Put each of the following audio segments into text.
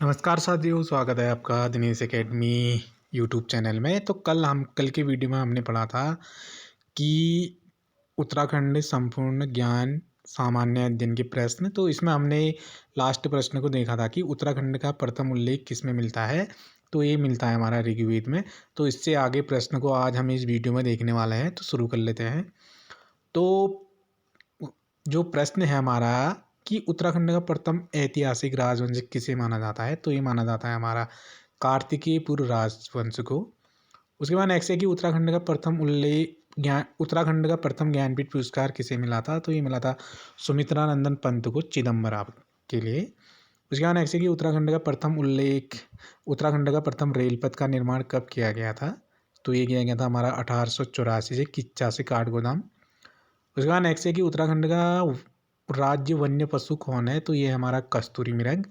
नमस्कार साथियों, स्वागत है आपका दिनेश एकेडमी यूट्यूब चैनल में। तो कल की वीडियो में हमने पढ़ा था कि उत्तराखंड संपूर्ण ज्ञान सामान्य अध्ययन के प्रश्न। तो इसमें हमने लास्ट प्रश्न को देखा था कि उत्तराखंड का प्रथम उल्लेख किस में मिलता है। तो ये मिलता है हमारा ऋग्वेद में। तो इससे आगे प्रश्न को आज हम इस वीडियो में देखने वाले हैं। तो शुरू कर लेते हैं। तो जो प्रश्न है हमारा कि उत्तराखंड का प्रथम ऐतिहासिक राजवंश किसे माना जाता है। तो ये माना जाता है हमारा कार्तिकेयपुर राजवंश को। उसके बाद नेक्स्ट है कि उत्तराखंड का प्रथम ज्ञानपीठ पुरस्कार किसे मिला था। तो ये मिला था सुमित्रानंदन पंत को चिदम्बरा के लिए। उसके बाद नेक्स्ट है कि उत्तराखंड का प्रथम रेलपथ का निर्माण कब किया गया था। तो ये किया गया था हमारा 1884 से किच्चा से काठगोदाम। उसके बाद नेक्स्ट है कि उत्तराखंड का राज्य वन्य पशु कौन है। तो ये हमारा कस्तूरी मृग।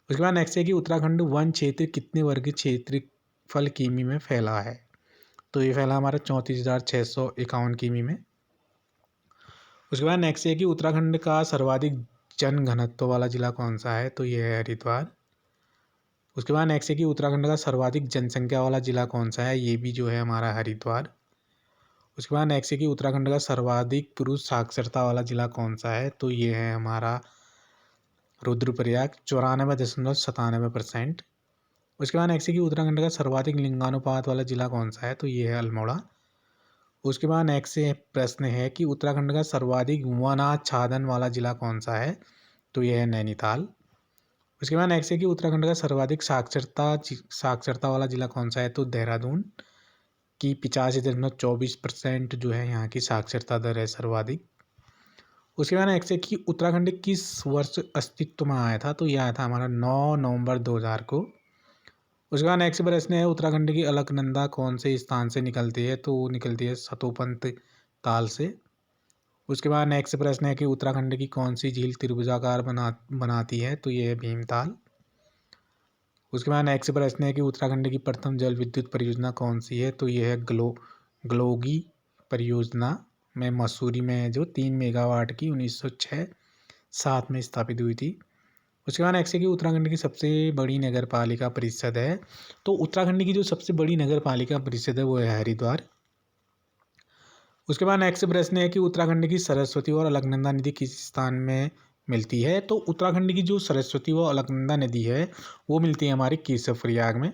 उसके बाद नेक्स्ट है कि उत्तराखंड वन क्षेत्र कितने वर्ग क्षेत्रफल किमी में फैला है। तो ये फैला हमारा 34,651 किमी में। उसके बाद नेक्स्ट है कि उत्तराखंड का सर्वाधिक जन घनत्व वाला जिला कौन सा है। तो ये है हरिद्वार। उसके बाद नेक्स्ट है कि उत्तराखंड का सर्वाधिक जनसंख्या वाला जिला कौन सा है। ये भी जो है हमारा हरिद्वार। उसके बाद नेक्स्ट है कि उत्तराखंड का सर्वाधिक पुरुष साक्षरता वाला जिला कौन सा है। तो ये है हमारा रुद्रप्रयाग 94.97%। उसके बाद नेक्स्ट है कि उत्तराखंड का सर्वाधिक लिंगानुपात वाला जिला कौन सा है। तो ये है अल्मोड़ा। उसके बाद नेक्स्ट प्रश्न है कि उत्तराखंड का सर्वाधिक वनाच्छादन वाला जिला कौन सा है। तो ये है नैनीताल। उसके बाद नेक्स्ट है कि उत्तराखंड का सर्वाधिक साक्षरता वाला जिला कौन सा है। तो देहरादून की 85.24% जो है यहाँ की साक्षरता दर है सर्वाधिक। उसके बाद नेक्स्ट है कि उत्तराखंड किस वर्ष अस्तित्व में आया था। तो यह आया था हमारा 9 नवंबर 2000 को। उसके बाद नेक्स्ट प्रश्न है उत्तराखंड की अलकनंदा कौन से स्थान से निकलती है। तो वो निकलती है सतोपंत ताल से। उसके बाद नेक्स्ट प्रश्न है कि उत्तराखंड की कौन सी झील त्रिभुजाकार बनाती है। तो ये है भीमताल। उसके बाद नेक्स्ट प्रश्न है कि उत्तराखंड की प्रथम जल विद्युत परियोजना कौन सी है। तो ये है ग्लोगी परियोजना में मसूरी में है, जो 3 मेगावाट की 1906-7 में स्थापित हुई थी। उसके बाद नेक्स्ट है कि उत्तराखंड की सबसे बड़ी नगर पालिका परिषद है। तो उत्तराखंड की जो सबसे बड़ी नगर पालिका परिषद है वो है हरिद्वार। उसके बाद नेक्स्ट प्रश्न है कि उत्तराखंड की सरस्वती और अलकनंदा नदी किस स्थान में मिलती है। तो उत्तराखंड की जो सरस्वती व अलकनंदा नदी है वो मिलती है हमारी केशवप्रयाग में।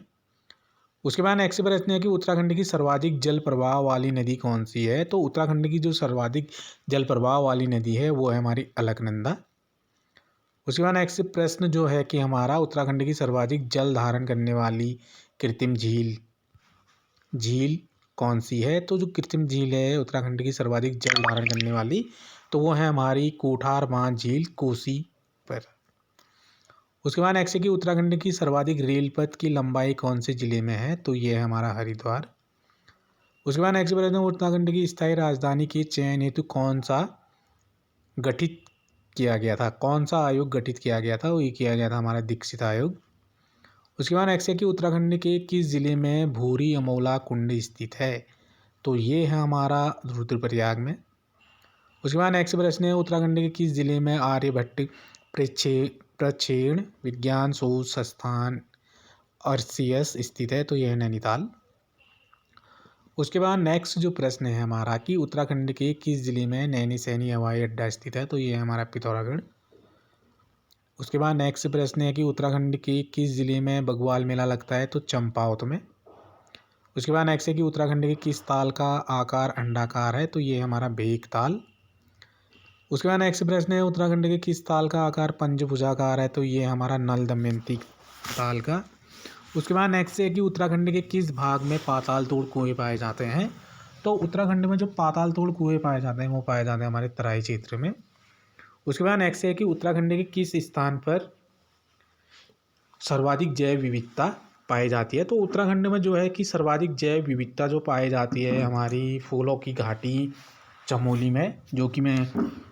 उसके बाद नेक्स्ट प्रश्न है कि उत्तराखंड की सर्वाधिक जल प्रवाह वाली नदी कौन सी है। तो उत्तराखंड की जो सर्वाधिक जल प्रवाह वाली नदी है वो है हमारी अलकनंदा। उसके बाद नेक्स्ट प्रश्न जो है कि हमारा उत्तराखंड की सर्वाधिक जल धारण करने वाली कृत्रिम झील कौन सी है। तो जो कृत्रिम झील है उत्तराखंड की सर्वाधिक जल धारण करने वाली, तो वो है हमारी कोठार बांध झील कोसी पर। उसके बाद नेक्स्ट है कि उत्तराखंड की सर्वाधिक रेलपथ की लंबाई कौन से जिले में है। तो ये है हमारा हरिद्वार। उसके बाद नेक्स्ट प्रश्न उत्तराखंड की स्थायी राजधानी के चयन हेतु कौन सा गठित किया गया था, कौन सा आयोग गठित किया गया था। वो ये किया गया था हमारा दीक्षित आयोग। उसके बाद नेक्स्ट है कि उत्तराखंड के किस जिले में भूरी अमोला कुंड स्थित है। तो ये है हमारा रुद्रप्रयाग में। उसके बाद नेक्स्ट प्रश्न है उत्तराखंड के किस जिले में आर्यभट्ट प्रक्षेपण विज्ञान शोध संस्थान आरसीएस स्थित है। तो यह है नैनीताल। उसके बाद नेक्स्ट जो प्रश्न है हमारा कि उत्तराखंड के किस जिले में नैनीसैनी हवाई अड्डा स्थित है। तो ये है हमारा पिथौरागढ़। उसके बाद नेक्स्ट प्रश्न है कि उत्तराखंड के किस जिले में बग्वाल मेला लगता है। तो चंपावत में। उसके बाद नेक्स्ट है कि उत्तराखंड के किस ताल का आकार अंडाकार है। तो ये हमारा भेक ताल। उसके बाद नेक्स्ट प्रश्न है उत्तराखंड के किस ताल का आकार पंचभुजाकार है। तो ये हमारा नल दमयंती ताल का। उसके बाद नेक्स्ट है कि उत्तराखंड के किस भाग में पाताल तोड़ कुएं पाए जाते हैं। तो उत्तराखंड में जो पाताल तोड़ कुएं पाए जाते हैं वो पाए जाते हैं हमारे तराई क्षेत्र में। उसके बाद नेक्स्ट है कि उत्तराखंड के किस स्थान पर सर्वाधिक जैव विविधता पाई जाती है। तो उत्तराखंड में जो है कि सर्वाधिक जैव विविधता जो पाई जाती है हमारी फूलों की घाटी चमोली में, जो कि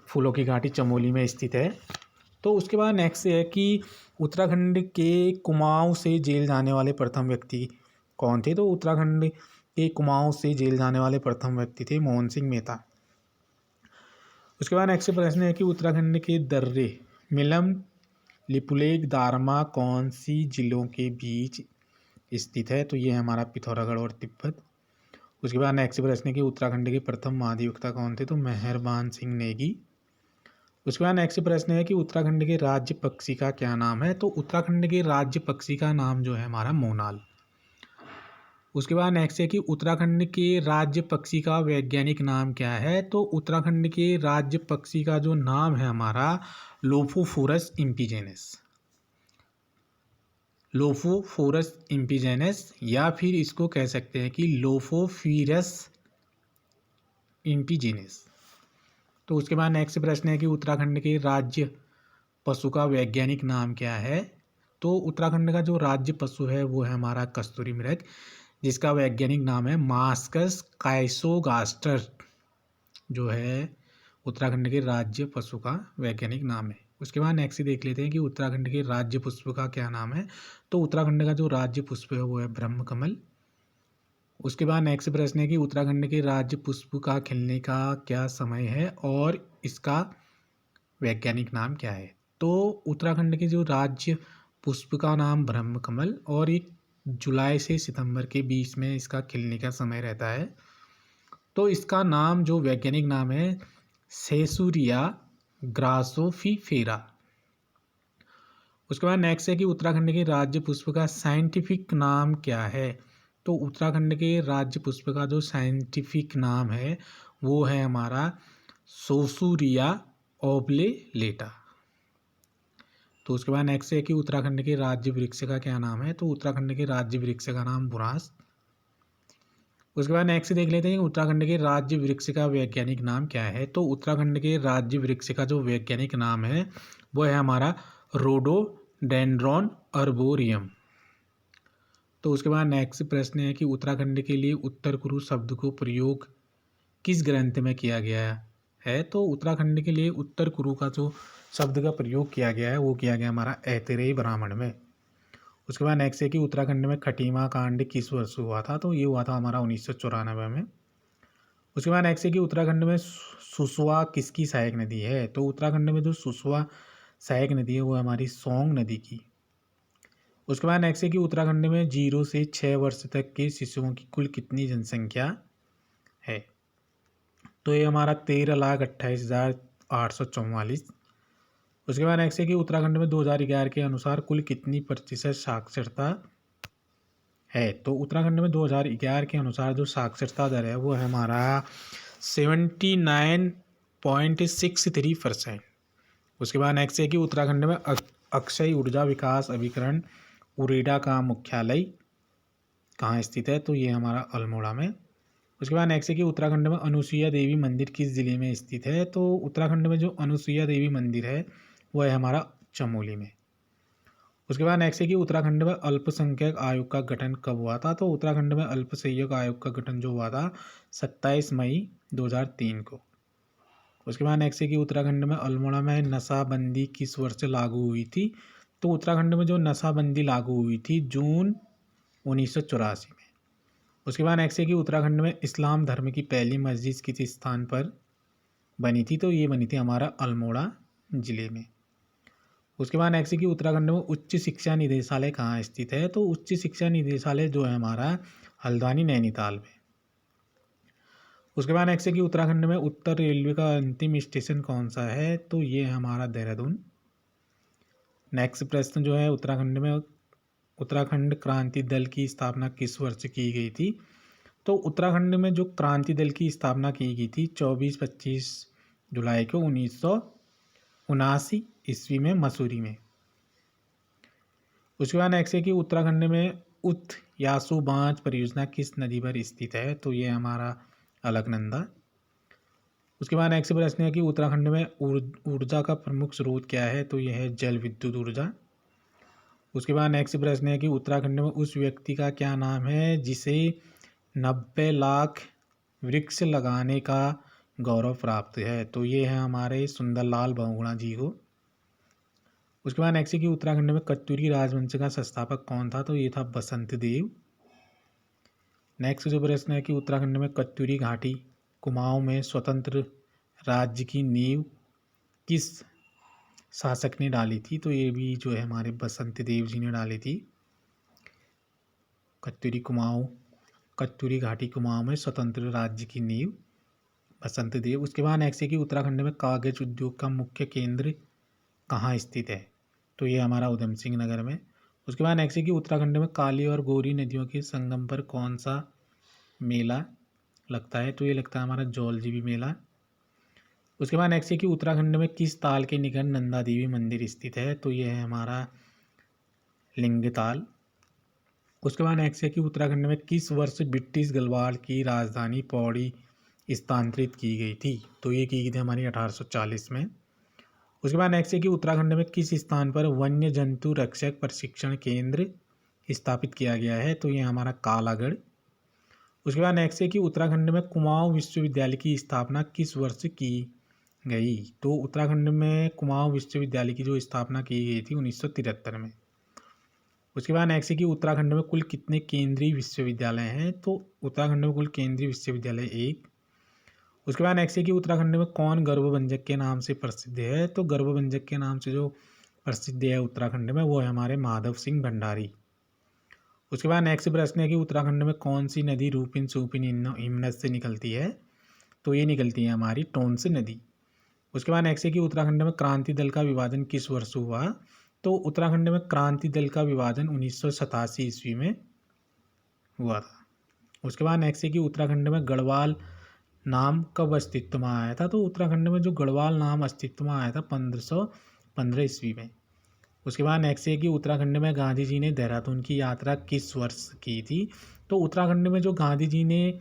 फूलों की घाटी चमोली में स्थित है। तो उसके बाद नेक्स्ट है कि उत्तराखंड के कुमाऊं से जेल जाने वाले प्रथम व्यक्ति कौन थे। तो उत्तराखंड के कुमाऊं से जेल जाने वाले प्रथम व्यक्ति थे मोहन सिंह मेहता। उसके बाद नेक्स्ट प्रश्न है कि उत्तराखंड के दर्रे मिलम लिपुलेख दारमा कौन सी जिलों के बीच स्थित है? तो ये है हमारा पिथौरागढ़ और तिब्बत। उसके बाद नेक्स्ट प्रश्न है कि उत्तराखंड के प्रथम महाधिवक्ता कौन थे? तो मेहरबान सिंह नेगी। उसके बाद नेक्स्ट प्रश्न है कि उत्तराखंड के राज्य पक्षी का क्या नाम है? तो उत्तराखंड के राज्य पक्षी का नाम जो है हमारा मोनाल। उसके बाद नेक्स्ट है कि उत्तराखंड के राज्य पक्षी का वैज्ञानिक नाम क्या है? तो उत्तराखंड के राज्य पक्षी का जो नाम है हमारा लोफोफोरस इम्पीजेनस। लोफोफोरस इम्पीजेनस, या फिर इसको कह सकते हैं कि लोफोफिरस इम्पीजेनस। तो उसके बाद नेक्स्ट प्रश्न है कि उत्तराखंड के राज्य पशु का वैज्ञानिक नाम क्या है? तो उत्तराखंड का जो राज्य पशु है वो है हमारा कस्तूरी मृग, जिसका वैज्ञानिक नाम है मास्कस काइसोगास्टर, जो है उत्तराखंड के राज्य पशु का वैज्ञानिक नाम है। उसके बाद नेक्स्ट देख लेते हैं कि उत्तराखंड के राज्य पुष्प का क्या नाम है? तो उत्तराखंड का जो राज्य पुष्प है वो है ब्रह्म कमल। उसके बाद नेक्स्ट प्रश्न है कि उत्तराखंड के राज्य पुष्प का खिलने का क्या समय है और इसका वैज्ञानिक नाम क्या है? तो उत्तराखंड के जो राज्य पुष्प का नाम ब्रह्म कमल, और ये जुलाई से सितंबर के बीच में इसका खिलने का समय रहता है। तो इसका नाम जो वैज्ञानिक नाम है सेसुरिया ग्रासोफिफेरा। उसके बाद नेक्स्ट है कि उत्तराखंड के राज्य पुष्प का साइंटिफिक नाम क्या है? तो उत्तराखंड के राज्य पुष्प का जो साइंटिफिक नाम है वो है हमारा सोसूरिया ओब्लेलेटा। तो उसके बाद नेक्स्ट है कि उत्तराखंड के राज्य वृक्ष का क्या नाम है? तो उत्तराखंड के राज्य वृक्ष का नाम बुरांस। उसके बाद नेक्स्ट देख लेते हैं कि उत्तराखंड के राज्य वृक्ष का वैज्ञानिक नाम क्या है? तो उत्तराखंड के राज्य वृक्ष का जो वैज्ञानिक नाम है वो है हमारा रोडोडेंड्रॉन अर्बोरियम। तो उसके बाद नेक्स्ट प्रश्न है कि उत्तराखंड के लिए उत्तर कुरु शब्द को प्रयोग किस ग्रंथ में किया गया है? तो उत्तराखंड के लिए उत्तर कुरु का जो शब्द का प्रयोग किया गया है वो किया गया हमारा ऐतरेय ब्राह्मण में। उसके बाद नेक्स्ट है कि उत्तराखंड में खटीमा कांड किस वर्ष हुआ था? तो ये हुआ था हमारा 1994 में। उसके बाद नेक्स्ट है कि उत्तराखंड में सुसवा किसकी सहायक नदी है? तो उत्तराखंड में जो सुसवा सहायक नदी है वो हमारी सोंग नदी की। उसके बाद नेक्स्ट है कि उत्तराखंड में 0 से 6 वर्ष तक के शिशुओं की कुल कितनी जनसंख्या है? तो ये हमारा 13,28,844। उसके बाद नेक्स्ट है कि उत्तराखंड में 2011 के अनुसार कुल कितनी प्रतिशत साक्षरता है? तो उत्तराखंड में 2011 के अनुसार जो साक्षरता दर है वो है हमारा 79.63%। उसके बाद नेक्स्ट है कि उत्तराखंड में अक्षय ऊर्जा विकास अभिकरण उरेडा का मुख्यालय कहाँ स्थित है? तो ये हमारा अल्मोड़ा में। उसके बाद नेक्स्ट है कि उत्तराखंड में अनुसुईया देवी मंदिर किस जिले में स्थित है? तो उत्तराखंड में जो अनुसुईया देवी मंदिर है वो है हमारा चमोली में। उसके बाद नेक्स्ट है कि उत्तराखंड में अल्पसंख्यक आयोग का गठन कब हुआ था? तो उत्तराखंड में अल्पसंख्यक आयोग का गठन जो हुआ था 27 मई 2003 को। उसके बाद नेक्स्ट है कि उत्तराखंड में अल्मोड़ा में नशाबंदी किस वर्ष लागू हुई थी? तो उत्तराखंड में जो नशाबंदी लागू हुई थी जून 1984 में। उसके बाद नेक्स्ट है कि उत्तराखंड में इस्लाम धर्म की पहली मस्जिद किस स्थान पर बनी थी? तो ये बनी थी हमारा अल्मोड़ा जिले में। उसके बाद नेक्स्ट है कि उत्तराखंड में उच्च शिक्षा निदेशालय कहाँ स्थित है? तो उच्च शिक्षा निदेशालय जो है हमारा हल्द्वानी नैनीताल में। उसके बाद नेक्स्ट है कि उत्तराखंड में उत्तर रेलवे का अंतिम स्टेशन कौन सा है? तो ये है हमारा देहरादून। नेक्स्ट प्रश्न जो है उत्तराखंड में उत्तराखंड क्रांति दल की स्थापना किस वर्ष की गई थी? तो उत्तराखंड में जो क्रांति दल की स्थापना की गई थी 24-25 जुलाई को 1979 ईस्वी में मसूरी में। उसके बाद नेक्स्ट है कि उत्तराखंड में उत यासु बांध परियोजना किस नदी पर स्थित है? तो ये हमारा अलकनंदा। उसके बाद नेक्स्ट प्रश्न है कि उत्तराखंड में ऊर्जा का प्रमुख स्रोत क्या है? तो यह है जल विद्युत ऊर्जा। उसके बाद नेक्स्ट प्रश्न है कि उत्तराखंड में उस व्यक्ति का क्या नाम है जिसे 90 लाख वृक्ष लगाने का गौरव प्राप्त है? तो ये है हमारे सुंदरलाल बहुगुणा जी को। उसके बाद नेक्स्ट है कि उत्तराखंड में कत्यूरी राजवंश का संस्थापक कौन था? तो ये था बसंत देव। नेक्स्ट जो प्रश्न है कि उत्तराखंड में कत्यूरी घाटी कुमाऊं में स्वतंत्र राज्य की नींव किस शासक ने डाली थी, तो ये भी जो है हमारे बसंत देव जी ने डाली थी। कत्यूरी घाटी कुमाऊं में स्वतंत्र राज्य की नींव बसंत देव। उसके बाद नेक्स्ट है कि उत्तराखंड में कागज उद्योग का मुख्य केंद्र कहाँ स्थित है, तो ये हमारा उधम सिंह नगर में। उसके बाद नेक्स्ट है कि उत्तराखंड में काली और गौरी नदियों के संगम पर कौन सा मेला लगता है, तो ये लगता है हमारा जौलजीबी मेला। उसके बाद नेक्स्ट है कि उत्तराखंड में किस ताल के निकट नंदा देवी मंदिर स्थित है, तो ये है हमारा लिंगताल। उसके बाद नेक्स्ट है कि उत्तराखंड में किस वर्ष ब्रिटिश गढ़वाल की राजधानी पौड़ी स्थानांतरित की गई थी, तो ये की गई थी हमारी 1840 में। उसके बाद नेक्स्ट है कि उत्तराखंड में किस स्थान पर वन्य जंतु रक्षक प्रशिक्षण केंद्र स्थापित किया गया है, तो ये हमारा कालागढ़। उसके बाद नेक्स्ट है कि उत्तराखंड में कुमाऊं विश्वविद्यालय की स्थापना किस वर्ष की गई, तो उत्तराखंड में कुमाऊं विश्वविद्यालय की जो स्थापना की गई थी 1973 में। उसके बाद नेक्स्ट है कि उत्तराखंड में कुल कितने केंद्रीय विश्वविद्यालय हैं, तो उत्तराखंड में कुल केंद्रीय विश्वविद्यालय 1। उसके बाद नेक्स्ट है कि उत्तराखंड में कौन गर्भभंजक के नाम से प्रसिद्ध है, तो गर्भभंजक के नाम से जो प्रसिद्ध है उत्तराखंड में वो है हमारे माधव सिंह भंडारी। उसके बाद नेक्स्ट प्रश्न है कि उत्तराखंड में कौन सी नदी रूपिन सूपिन हिमनद से निकलती है, तो ये निकलती है हमारी टोंस नदी। उसके बाद नेक्स्ट है कि उत्तराखंड में क्रांति दल का विभाजन किस वर्ष हुआ, तो उत्तराखंड में क्रांति दल का विभाजन 1987 ईस्वी में हुआ था। उसके बाद नेक्स्ट है कि उत्तराखंड में गढ़वाल नाम कब अस्तित्व में आया था, तो उत्तराखंड में जो गढ़वाल नाम अस्तित्व में आया था 1515 ईस्वी में। उसके बाद नेक्स्ट है कि उत्तराखंड में गांधी जी ने देहरादून की यात्रा किस वर्ष की थी, तो उत्तराखंड में जो गांधी जी ने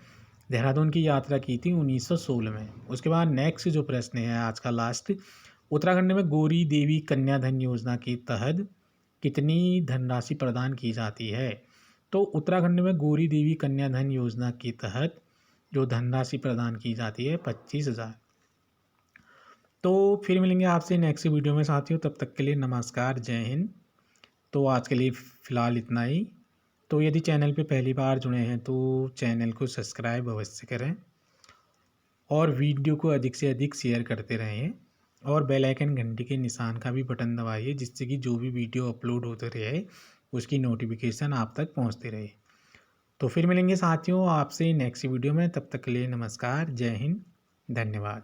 देहरादून की यात्रा की थी 1916 में। उसके बाद नेक्स्ट जो प्रश्न है आज का लास्ट, उत्तराखंड में गौरी देवी कन्या धन योजना के तहत कितनी धनराशि प्रदान की जाती है, तो उत्तराखंड में गौरी देवी कन्या धन योजना के तहत जो धनराशि प्रदान की जाती है 25,000। तो फिर मिलेंगे आपसे नेक्स्ट वीडियो में साथियों, तब तक के लिए नमस्कार, जय हिंद। तो आज के लिए फ़िलहाल इतना ही। तो यदि चैनल पे पहली बार जुड़े हैं तो चैनल को सब्सक्राइब अवश्य करें और वीडियो को अधिक से अधिक शेयर करते रहें और बेल आइकन घंटी के निशान का भी बटन दबाइए, जिससे कि जो भी वीडियो अपलोड होते रहे उसकी नोटिफिकेशन आप तक पहुंचती रहे। तो फिर मिलेंगे साथियों आपसे नेक्स्ट वीडियो में, तब तक के लिए नमस्कार, जय हिंद, धन्यवाद।